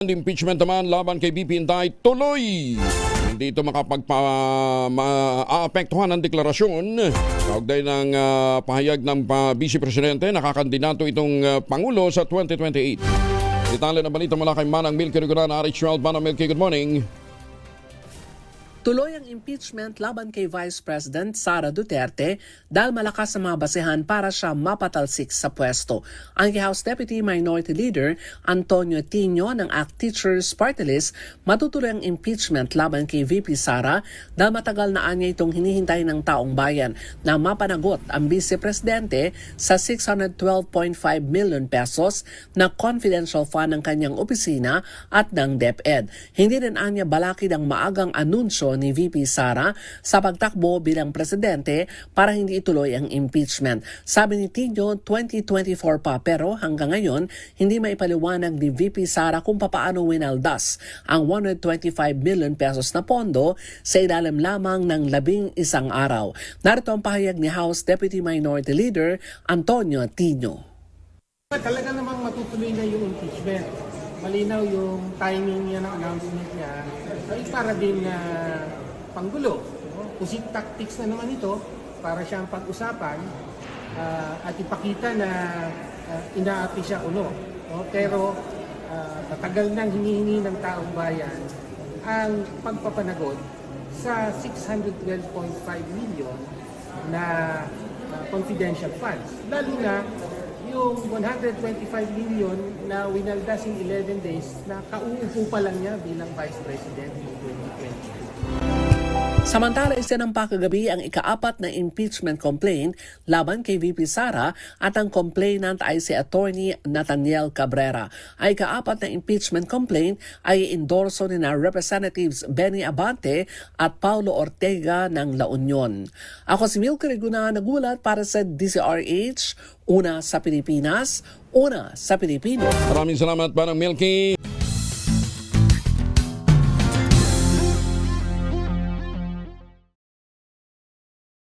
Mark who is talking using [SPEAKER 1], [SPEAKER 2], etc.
[SPEAKER 1] Impeachment naman laban kay BP Inday tuloy. Hindi ito maapektuhan ng deklarasyon kaugnay ng pahayag ng Vice Presidente na kakandidato itong Pangulo sa 2028. Detalye na balita mula kay Manang Milky Regular, RH12. Manang Milky, good morning.
[SPEAKER 2] Tuloy ang impeachment laban kay Vice President Sara Duterte dahil malakas ang mga basehan para siya mapatalsik sa pwesto. Ang House Deputy Minority Leader Antonio Tino ng ACT Teachers Party List matutuloy ang impeachment laban kay VP Sara dahil matagal na anya itong hinihintay ng taong bayan na mapanagot ang Vice Presidente sa 612.5 million pesos na confidential fund ng kanyang opisina at ng DepEd. Hindi rin anya balakid ang maagang anunsyo ni VP Sara sa pagtakbo bilang presidente para hindi ituloy ang impeachment. Sabi ni Tino, 2024 pa pero hanggang ngayon hindi maipaliwanag ni VP Sara kung papaano winaldas ang 125 million pesos na pondo sa ilalim lamang ng 11 araw. Narito ang pahayag ni House Deputy Minority Leader Antonio Tino.
[SPEAKER 3] Talaga namang matutuloy na yung impeachment. Malinaw yung timing niya ng announcement niya ay para din panggulo. Pusit tactics na naman ito para siyang pag-usapan at ipakita na inaapi siya uno. Pero matagal nang hinihingi ng taong bayan ang pagpapanagot sa 612.5 million na confidential funds. Lalo na yung 125 million na winaldas in 11 days na kauupo pa lang niya bilang Vice President noong 2020.
[SPEAKER 2] Samantala, isinampa kagabi ang ika-4 na impeachment complaint laban kay VP Sara at ang complainant ay si Attorney Nathaniel Cabrera. Ang ika-4 na impeachment complaint ay endorso ni na Representatives Benny Abante at Paulo Ortega ng La Union. Ako si Milky Regular, nagulat para sa DZRH, una sa Pilipinas, una sa Pilipino.
[SPEAKER 1] Maraming salamat, Manang Milky.